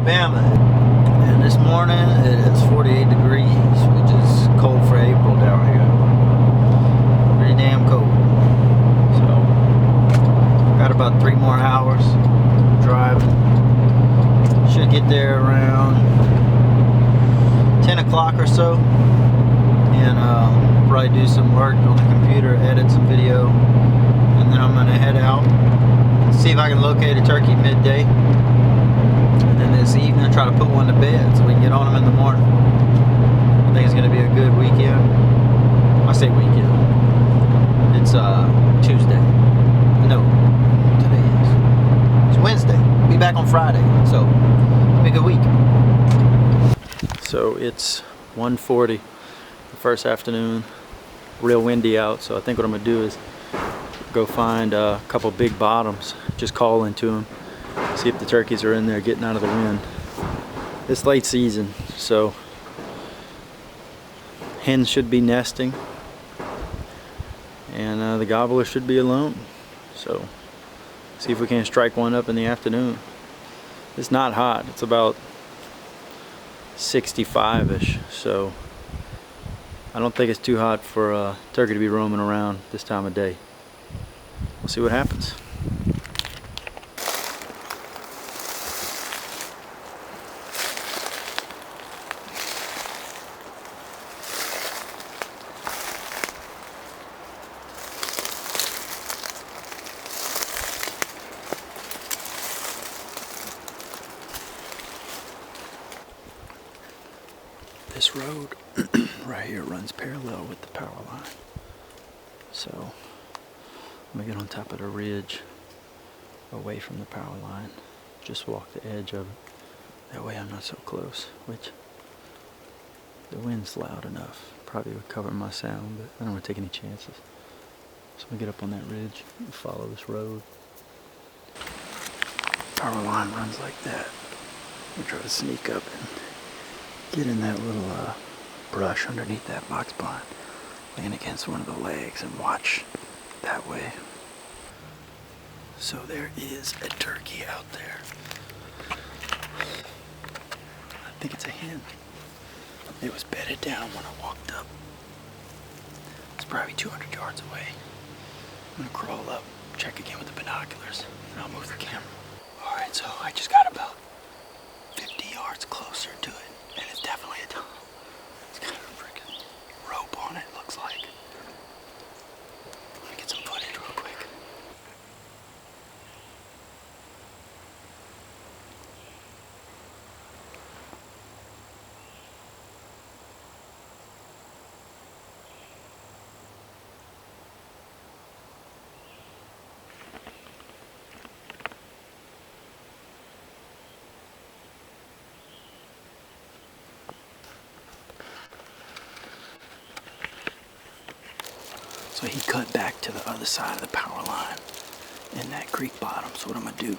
Alabama, and this morning it is 48 degrees, which is cold for April down here. Pretty damn cold. So, got about 3 more hours driving. Should get there around 10 o'clock or so, and probably do some work on the computer, edit some video, and then I'm gonna head out, see if I can locate a turkey midday. And this evening, try to put one to bed so we can get on them in the morning. I think it's going to be a good weekend. I say weekend. It's Tuesday. No, today is. It's Wednesday. We'll be back on Friday, so it'll be a good week. So it's 1:40, the first afternoon. Real windy out, so I think what I'm going to do is go find a couple big bottoms, just call into them. See if the turkeys are in there getting out of the wind. It's late season, so hens should be nesting, and the gobbler should be alone. So see if we can strike one up in the afternoon. It's not hot. It's about 65-ish, so I don't think it's too hot for a turkey to be roaming around this time of day. We'll see what happens. This road right here runs parallel with the power line. So I'm gonna get on top of the ridge away from the power line. Just walk the edge of it. That way I'm not so close, which the wind's loud enough. Probably would cover my sound, but I don't want to take any chances. So I'm gonna get up on that ridge and follow this road. Power line runs like that. I'm gonna try to sneak up and get in that little brush underneath that box blind, lean against one of the legs and watch that way. So there is a turkey out there. I think it's a hen. It was bedded down when I walked up. It's probably 200 yards away. I'm gonna crawl up, check again with the binoculars, and I'll move the camera. Alright, so I just got about 50 yards closer to it. And it's definitely a tunnel. It's got a freaking rope on it, looks like. Let me get some footage real quick. So he cut back to the other side of the power line in that creek bottom. So what I'm gonna do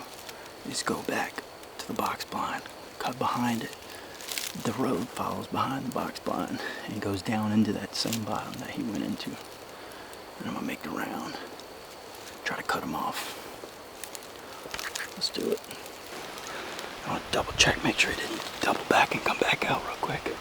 is go back to the box blind, cut behind it. The road follows behind the box blind and goes down into that same bottom that he went into. And I'm gonna make the round, try to cut him off. Let's do it. I want to double check, make sure he didn't double back and come back out real quick.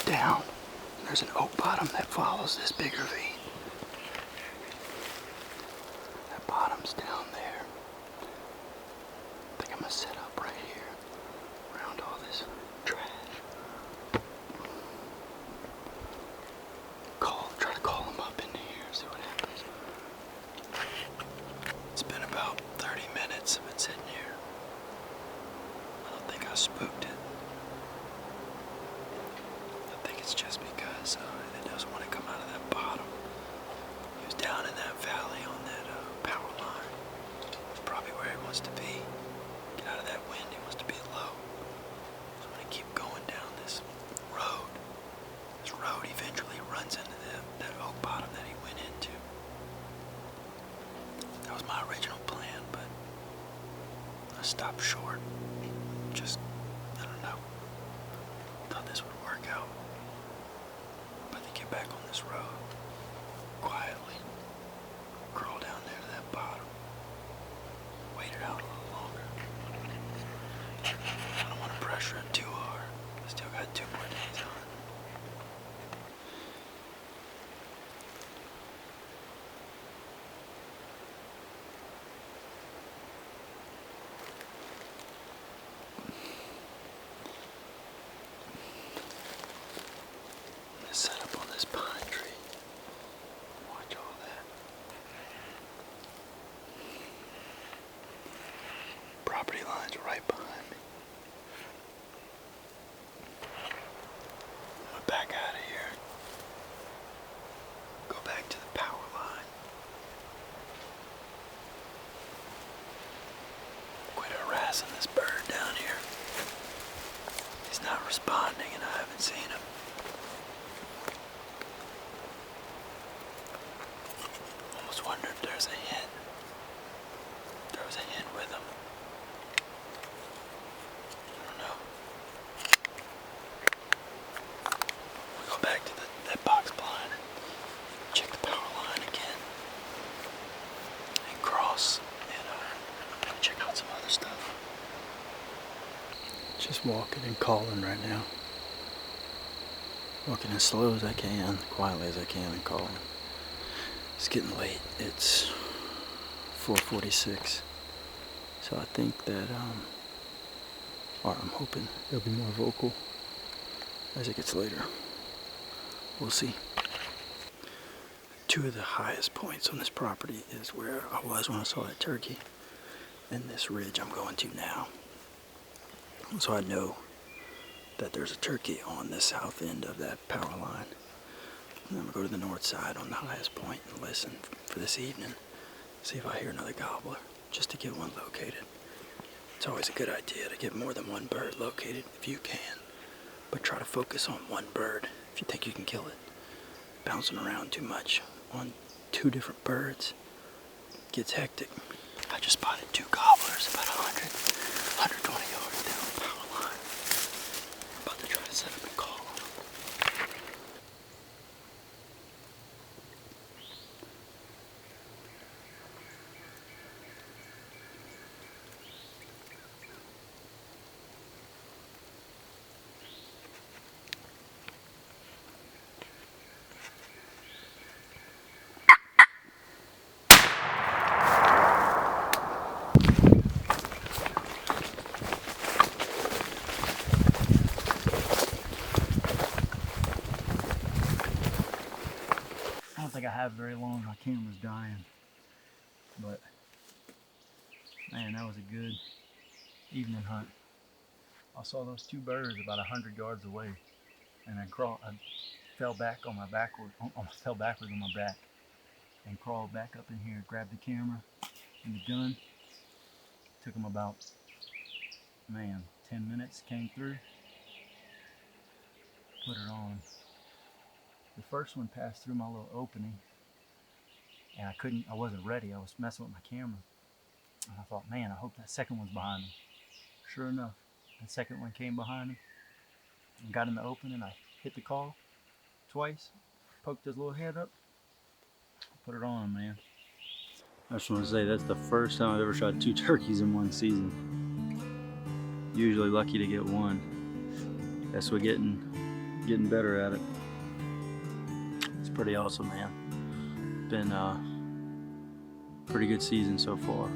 Down. There's an oak bottom that follows this big ravine. That bottom's down there. I think I'm gonna set up right here around all this trash. Try to call them up into here, see what happens. It's been about 30 minutes of it sitting here. I don't think I spooked it. It's just because it doesn't want to come out of that bottom. He was down in that valley on that power line. It's probably where he wants to be. Get out of that wind, he wants to be low. So I'm going to keep going down this road. This road eventually runs into that oak bottom that he went into. That was my original plan, but stop short. Just, I don't know. Thought this would work out. But to get back on this road, quietly, crawl down there to that bottom, wait it out a little longer. I don't want to pressure it too hard. I still got 2 more days on it. Set up on this pine tree. Watch all that. Property lines are right behind me. I'm gonna back out of here. Go back to the power line. Quit harassing this bird down here. He's not responding and I haven't seen him. Wonder if there's a hen. There was a hen with him. I don't know. We'll go back to that box blind and check the power line again. And cross and check out some other stuff. Just walking and calling right now. Walking as slow as I can, quietly as I can and calling. It's getting late. It's 4:46. So I think that, or I'm hoping it'll be more vocal as it gets later. We'll see. 2 of the highest points on this property is where I was when I saw that turkey, and this ridge I'm going to now. So I know that there's a turkey on the south end of that power line. And I'm going to go to the north side on the highest point and listen for this evening. See if I hear another gobbler, just to get one located. It's always a good idea to get more than one bird located if you can. But try to focus on one bird if you think you can kill it. Bouncing around too much on 2 different birds gets hectic. I just spotted 2 gobblers about 120 yards down the power line. I'm about to try to set up a call. I don't think I have very long. My camera's dying. But man, that was a good evening hunt. I saw those 2 birds about 100 yards away, and I fell back on my backward, almost fell backwards on my back, and crawled back up in here, grabbed the camera and the gun. Took them about, 10 minutes. Came through, put it on. The first one passed through my little opening, and I wasn't ready. I was messing with my camera. And I thought, man, I hope that second one's behind him. Sure enough, the second one came behind him and got in the open, and I hit the call twice, poked his little head up, put it on him, man. I just want to say that's the first time I've ever shot 2 turkeys in one season. Usually lucky to get 1. Guess we're getting better at it. It's pretty awesome, man. Been a pretty good season so far.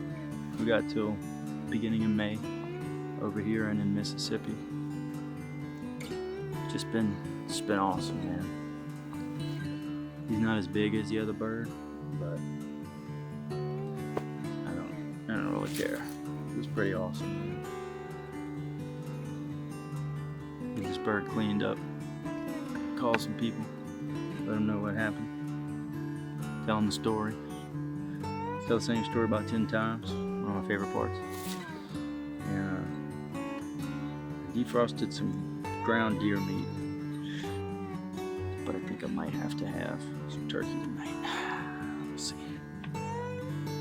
We got till beginning of May over here and in Mississippi. Just been awesome, man. He's not as big as the other bird, but I don't really care. It was pretty awesome, man. Get this bird cleaned up, call some people, let them know what happened, tell them the story. Tell the same story about 10 times. One of my favorite parts. And defrosted some ground deer meat, but I think I might have to have some turkey tonight.